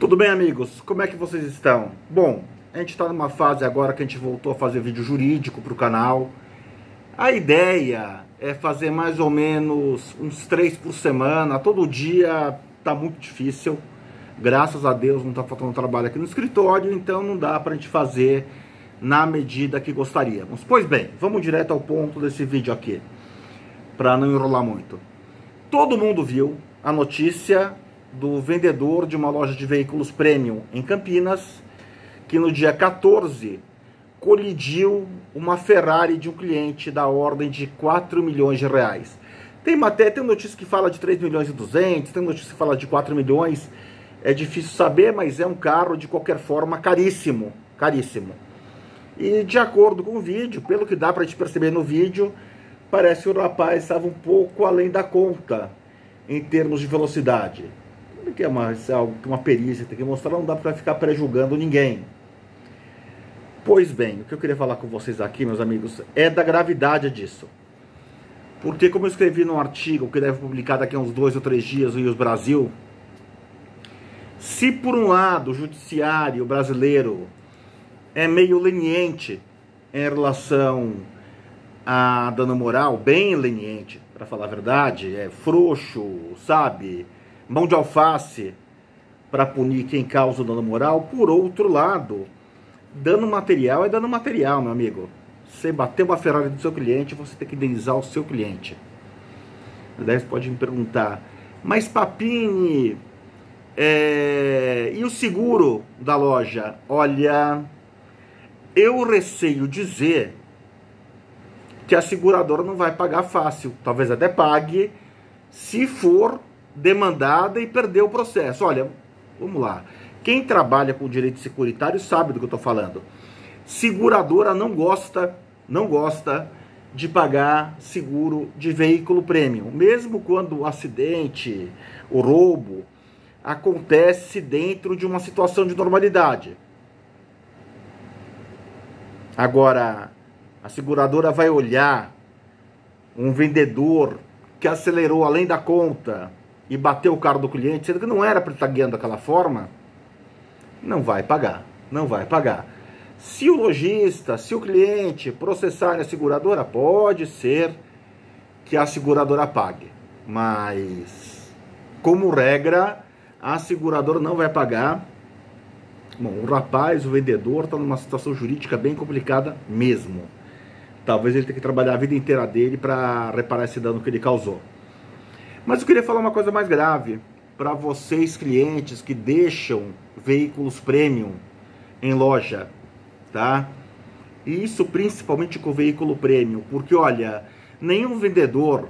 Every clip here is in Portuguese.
Tudo bem, amigos? Como é que vocês estão? Bom, a gente está numa fase agora que a gente voltou a fazer vídeo jurídico para o canal. A ideia é fazer mais ou menos uns 3 por semana. Todo dia tá muito difícil. Graças a Deus não está faltando trabalho aqui no escritório, então não dá para a gente fazer na medida que gostaríamos. Pois bem, vamos direto ao ponto desse vídeo aqui, para não enrolar muito. Todo mundo viu a notícia do vendedor de uma loja de veículos premium em Campinas, que no dia 14 colidiu uma Ferrari de um cliente da ordem de 4 milhões de reais. Tem notícia que fala de 3 milhões e 200, tem notícia que fala de 4 milhões, é difícil saber, mas é um carro de qualquer forma caríssimo, caríssimo. E de acordo com o vídeo, pelo que dá pra gente perceber no vídeo, parece que o rapaz estava um pouco além da conta em termos de velocidade. Que é algo que uma perícia tem que mostrar, não dá para ficar pré-julgando ninguém. Pois bem, o que eu queria falar com vocês aqui, meus amigos, é da gravidade disso. Porque, como eu escrevi num artigo que deve publicar daqui a uns 2 ou 3 dias no News Brasil, se por um lado o judiciário brasileiro é meio leniente em relação a dano moral, bem leniente, para falar a verdade, é frouxo, sabe, mão de alface para punir quem causa o dano moral. Por outro lado, dano material é dano material, meu amigo. Você bateu uma Ferrari do seu cliente, você tem que indenizar o seu cliente. Daí você pode me perguntar, mas Papini, e o seguro da loja? Olha, eu receio dizer que a seguradora não vai pagar fácil. Talvez até pague se for demandada e perder o processo. Olha, vamos lá. Quem trabalha com direito securitário sabe do que eu estou falando. Seguradora não gosta de pagar seguro de veículo premium, mesmo quando o acidente, o roubo, acontece dentro de uma situação de normalidade. Agora, a seguradora vai olhar um vendedor que acelerou além da conta e bateu o carro do cliente, sendo que não era para ele estar guiando daquela forma, não vai pagar, não vai pagar. Se o lojista, se o cliente processar a seguradora, pode ser que a seguradora pague, mas, como regra, a seguradora não vai pagar. Bom, o rapaz, o vendedor, está numa situação jurídica bem complicada mesmo. Talvez ele tenha que trabalhar a vida inteira dele para reparar esse dano que ele causou. Mas eu queria falar uma coisa mais grave para vocês, clientes que deixam veículos premium em loja, tá? E isso principalmente com o veículo premium, porque olha, nenhum vendedor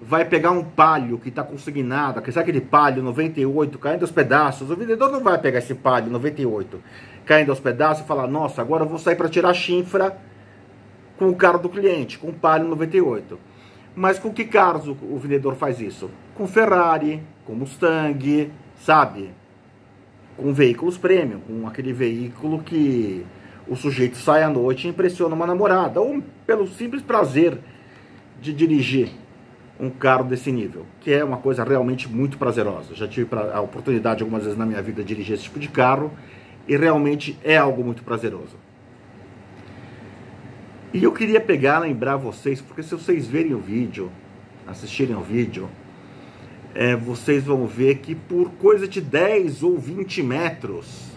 vai pegar um Palio que está consignado, sabe aquele Palio 98 caindo aos pedaços? O vendedor não vai pegar esse Palio 98 caindo aos pedaços e falar, nossa, agora eu vou sair para tirar chinfra com o carro do cliente, com o Palio 98. Mas com que carros o vendedor faz isso? Com Ferrari, com Mustang, sabe? Com veículos premium, com aquele veículo que o sujeito sai à noite e impressiona uma namorada, ou pelo simples prazer de dirigir um carro desse nível, que é uma coisa realmente muito prazerosa. Já tive a oportunidade algumas vezes na minha vida de dirigir esse tipo de carro e realmente é algo muito prazeroso. E eu queria lembrar vocês, porque se vocês verem o vídeo, assistirem o vídeo, vocês vão ver que por coisa de 10 ou 20 metros,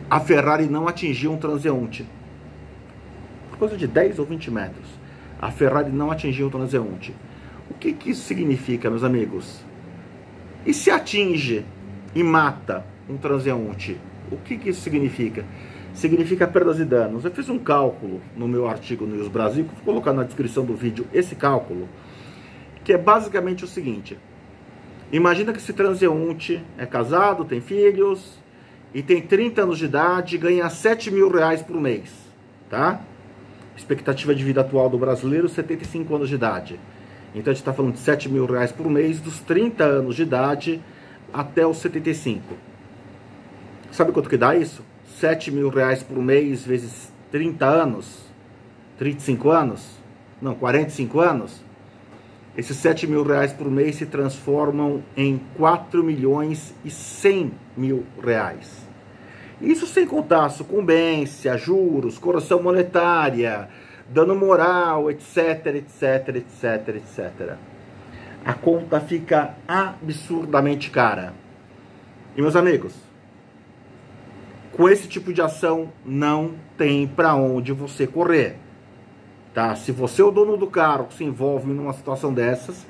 a Ferrari não atingiu um transeunte. Por coisa de 10 ou 20 metros, a Ferrari não atingiu um transeunte. O que isso significa, meus amigos? E se atinge e mata um transeunte, o que isso significa? Significa perdas e danos. Eu fiz um cálculo no meu artigo no News Brasil, que vou colocar na descrição do vídeo esse cálculo, que é basicamente o seguinte: imagina que esse transeunte é casado, tem filhos e tem 30 anos de idade e ganha 7 mil reais por mês, tá? Expectativa de vida atual do brasileiro, 75 anos de idade. Então a gente está falando de 7 mil reais por mês dos 30 anos de idade até os 75. Sabe quanto que dá isso? 7 mil reais por mês vezes 30 anos, 35 anos, não, 45 anos. esses 7 mil reais por mês se transformam em 4 milhões e 100 mil reais. Isso sem contar sucumbência, juros, correção monetária, dano moral, etc, etc, etc, etc. A conta fica absurdamente cara. E meus amigos, com esse tipo de ação não tem para onde você correr. Tá? Se você é o dono do carro que se envolve numa situação dessas,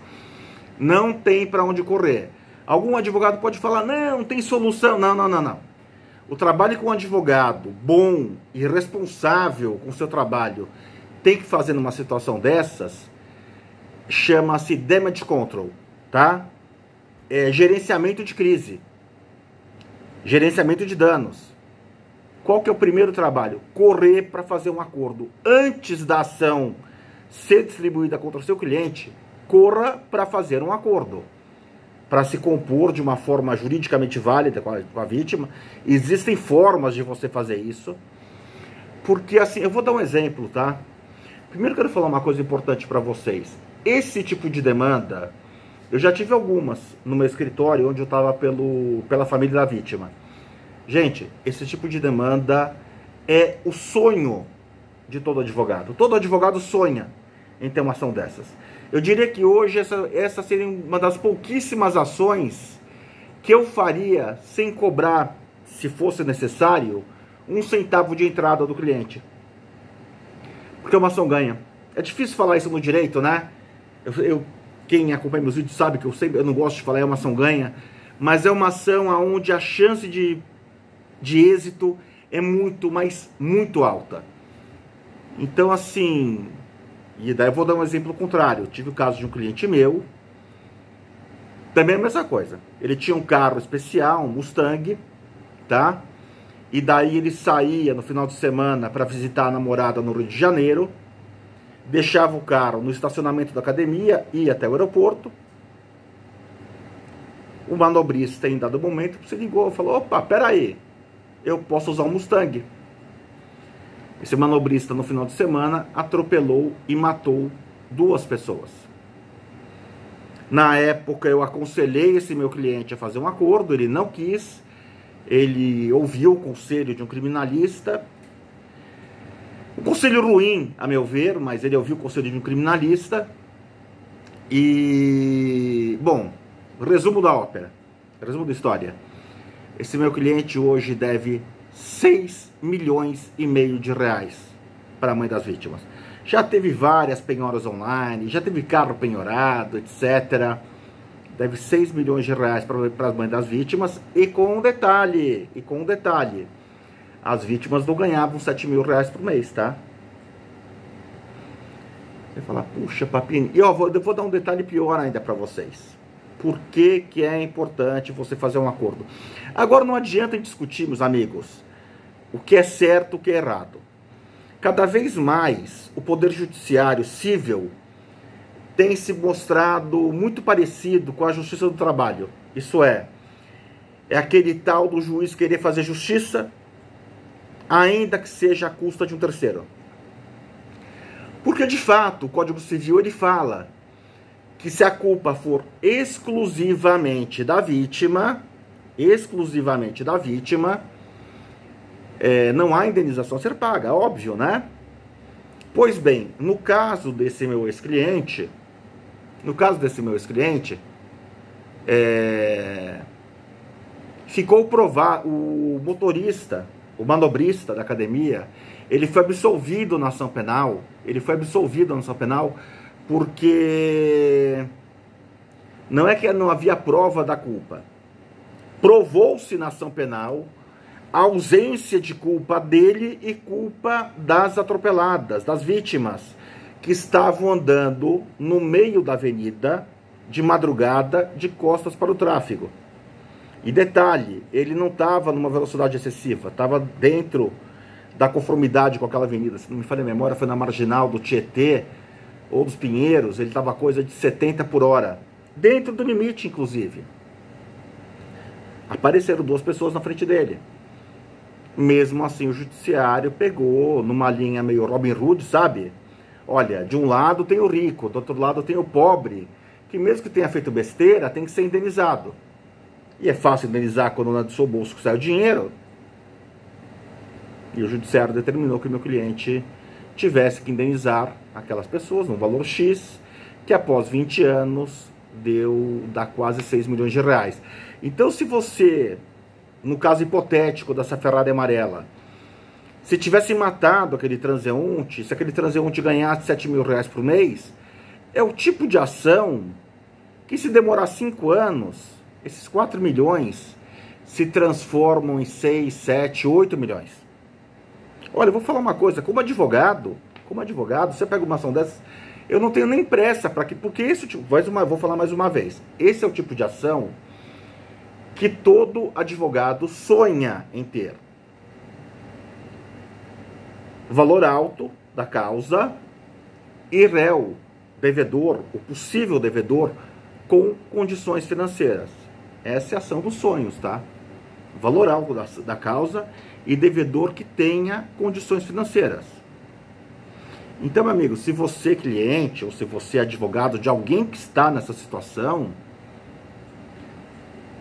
não tem para onde correr. Algum advogado pode falar, não tem solução. Não, não, não, não. O trabalho que um advogado bom e responsável com o seu trabalho tem que fazer numa situação dessas, chama-se damage control, tá? É gerenciamento de crise, gerenciamento de danos. Qual que é o primeiro trabalho? Correr para fazer um acordo. Antes da ação ser distribuída contra o seu cliente, corra para fazer um acordo. Para se compor de uma forma juridicamente válida com a vítima. Existem formas de você fazer isso. Porque assim, eu vou dar um exemplo, tá? Primeiro eu quero falar uma coisa importante para vocês. Esse tipo de demanda, eu já tive algumas no meu escritório, onde eu estava pela família da vítima. Gente, esse tipo de demanda é o sonho de todo advogado. Todo advogado sonha em ter uma ação dessas. Eu diria que hoje essa seria uma das pouquíssimas ações que eu faria sem cobrar, se fosse necessário, 1 centavo de entrada do cliente. Porque uma ação ganha. É difícil falar isso no direito, né? Quem acompanha meus vídeos sabe que eu não gosto de falar é uma ação ganha, mas é uma ação onde a chance de êxito é muito, mas muito alta. Então, assim, e daí eu vou dar um exemplo contrário. Eu tive o caso de um cliente meu, também é a mesma coisa. Ele tinha um carro especial, um Mustang, tá? E daí ele saía no final de semana para visitar a namorada no Rio de Janeiro, deixava o carro no estacionamento da academia, ia até o aeroporto. O manobrista, em dado momento, se ligou e falou, opa, peraí, eu posso usar um Mustang. Esse manobrista, no final de semana, atropelou e matou 2 pessoas. Na época, eu aconselhei esse meu cliente a fazer um acordo, ele não quis, ele ouviu o conselho de um criminalista, um conselho ruim, a meu ver, mas ele ouviu o conselho de um criminalista, e, bom, resumo da ópera, resumo da história. Esse meu cliente hoje deve 6 milhões e meio de reais para a mãe das vítimas. Já teve várias penhoras online, já teve carro penhorado, etc. Deve 6 milhões de reais para as mães das vítimas. E com um detalhe, as vítimas não ganhavam 7 mil reais por mês, tá? Você fala, puxa, papinho. E ó, eu vou dar um detalhe pior ainda para vocês. Por que que é importante você fazer um acordo? Agora não adianta discutir, meus amigos, o que é certo, o que é errado. Cada vez mais o Poder Judiciário civil tem se mostrado muito parecido com a Justiça do Trabalho. Isso é aquele tal do juiz querer fazer justiça, ainda que seja à custa de um terceiro. Porque, de fato, o Código Civil ele fala que se a culpa for exclusivamente da vítima, não há indenização a ser paga, óbvio, né? Pois bem, no caso desse meu ex-cliente, ficou provado, o motorista, o manobrista da academia, ele foi absolvido na ação penal, porque não é que não havia prova da culpa. Provou-se na ação penal a ausência de culpa dele e culpa das atropeladas, das vítimas, que estavam andando no meio da avenida de madrugada, de costas para o tráfego. E detalhe, ele não estava numa velocidade excessiva, estava dentro da conformidade com aquela avenida. Se não me falha a memória, foi na marginal do Tietê ou dos Pinheiros, ele estava coisa de 70 por hora, dentro do limite, inclusive. Apareceram 2 pessoas na frente dele. Mesmo assim, o judiciário pegou numa linha meio Robin Hood, sabe? Olha, de um lado tem o rico, do outro lado tem o pobre. que mesmo que tenha feito besteira, tem que ser indenizado. E é fácil indenizar quando não é do seu bolso que sai o dinheiro. E o judiciário determinou que o meu cliente tivesse que indenizar aquelas pessoas num valor X, que após 20 anos dá quase 6 milhões de reais. Então, se você, no caso hipotético dessa Ferrari amarela, se tivesse matado aquele transeunte, se aquele transeunte ganhasse 7 mil reais por mês, é o tipo de ação que, se demorar 5 anos, esses 4 milhões se transformam em 6, 7, 8 milhões. Olha, eu vou falar uma coisa, como advogado, você pega uma ação dessas, eu não tenho nem pressa para que, porque esse tipo, vou falar mais uma vez, esse é o tipo de ação que todo advogado sonha em ter. Valor alto da causa e réu, devedor, o possível devedor, com condições financeiras. Essa é a ação dos sonhos, tá? Valor alto da causa e devedor que tenha condições financeiras. Então, meu amigo, se você é cliente ou se você é advogado de alguém que está nessa situação,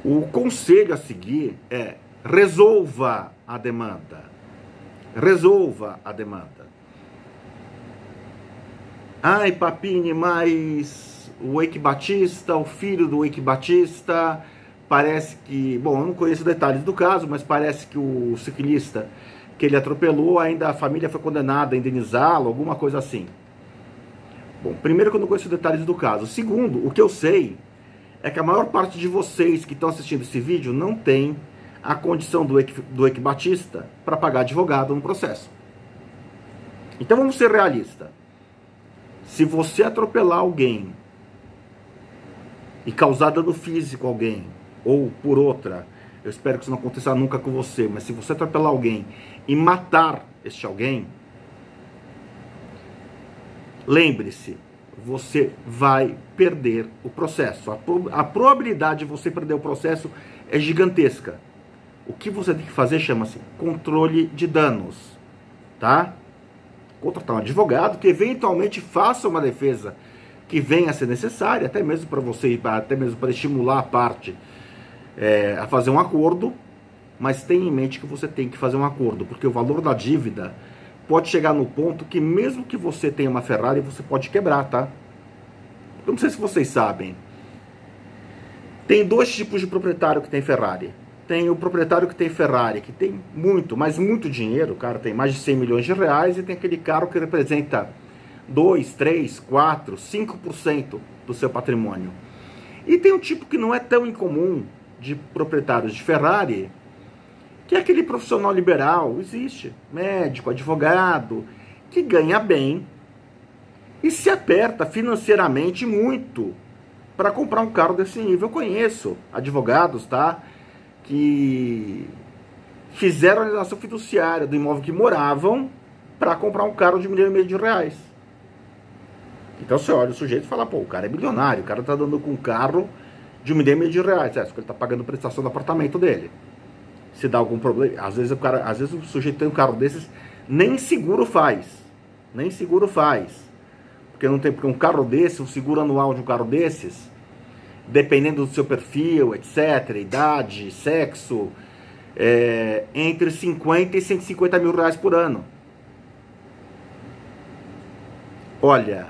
o conselho a seguir é: resolva a demanda. Resolva a demanda. Ai, Papini, mas o Eike Batista, o filho do Eike Batista, parece que... Bom, eu não conheço detalhes do caso, mas parece que o ciclista que ele atropelou, ainda a família foi condenada a indenizá-lo, alguma coisa assim. Bom, primeiro que eu não conheço detalhes do caso. Segundo, o que eu sei é que a maior parte de vocês que estão assistindo esse vídeo não tem a condição do Eike Batista para pagar advogado no processo. Então vamos ser realistas. Se você atropelar alguém e causar dano físico a alguém, ou por outra, eu espero que isso não aconteça nunca com você, mas se você atropelar alguém e matar este alguém, lembre-se, você vai perder o processo. A probabilidade de você perder o processo é gigantesca. O que você tem que fazer chama-se controle de danos, tá? Contratar um advogado que eventualmente faça uma defesa que venha a ser necessária, até mesmo para você, até mesmo para estimular a parte a fazer um acordo, mas tenha em mente que você tem que fazer um acordo, porque o valor da dívida pode chegar no ponto que mesmo que você tenha uma Ferrari, você pode quebrar, tá? Eu não sei se vocês sabem, tem dois tipos de proprietário que tem Ferrari. Tem o proprietário que tem Ferrari, que tem muito, mas muito dinheiro, o cara tem mais de 100 milhões de reais, e tem aquele carro que representa 2, 3, 4, 5% do seu patrimônio. E tem um tipo que não é tão incomum de proprietários de Ferrari, que é aquele profissional liberal, existe, médico, advogado, que ganha bem e se aperta financeiramente muito para comprar um carro desse nível. Eu conheço advogados, tá, que fizeram a alienação fiduciária do imóvel que moravam para comprar um carro de R$1,5 milhão. Então você olha o sujeito e fala, pô, o cara é bilionário, o cara tá dando com um carro de R$1,5 milhão, é, porque ele tá pagando prestação do apartamento dele. Se dá algum problema, às vezes o sujeito tem um carro desses, nem seguro faz. Nem seguro faz. Porque não tem, porque um carro desse, um seguro anual de um carro desses, dependendo do seu perfil, etc., idade, sexo, entre 50 e 150 mil reais por ano. Olha,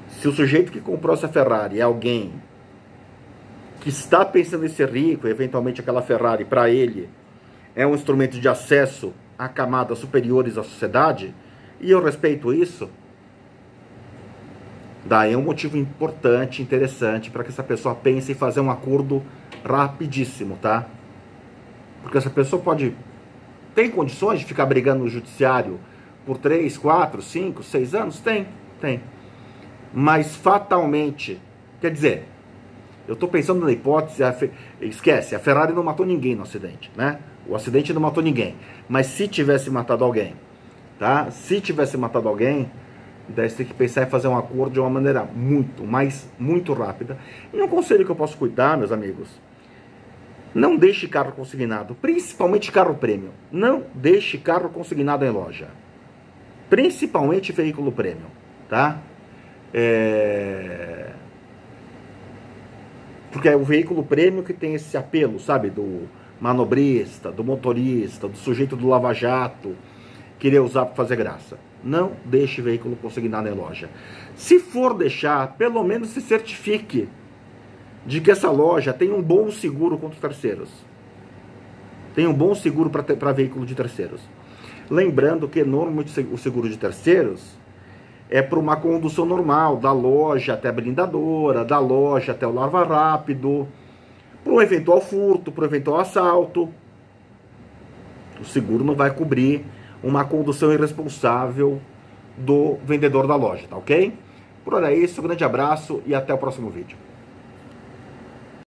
se o sujeito que comprou essa Ferrari é alguém que está pensando em ser rico, eventualmente aquela Ferrari para ele é um instrumento de acesso a camadas superiores da sociedade, e eu respeito isso, daí é um motivo importante, interessante, para que essa pessoa pense em fazer um acordo rapidíssimo, tá? Porque essa pessoa tem condições de ficar brigando no judiciário por 3, 4, 5, 6 anos? Tem. Mas fatalmente, quer dizer, eu estou pensando na hipótese, esquece, a Ferrari não matou ninguém no acidente, né? O acidente não matou ninguém. Mas se tivesse matado alguém, tá? Se tivesse matado alguém, daí você tem que pensar em fazer um acordo de uma maneira muito rápida. E um conselho que eu posso cuidar, meus amigos, não deixe carro consignado, principalmente carro premium. Não deixe carro consignado em loja. Principalmente veículo premium, tá? Porque é o veículo prêmio que tem esse apelo, sabe? Do manobrista, do motorista, do sujeito do lava-jato, querer usar para fazer graça. Não deixe veículo consignado em loja. Se for deixar, pelo menos se certifique de que essa loja tem um bom seguro contra terceiros. Tem um bom seguro para veículo de terceiros. Lembrando que normalmente o seguro de terceiros é para uma condução normal, da loja até a blindadora, da loja até o lava-rápido, para um eventual furto, para um eventual assalto. O seguro não vai cobrir uma condução irresponsável do vendedor da loja, tá ok? Por hora é isso, um grande abraço e até o próximo vídeo.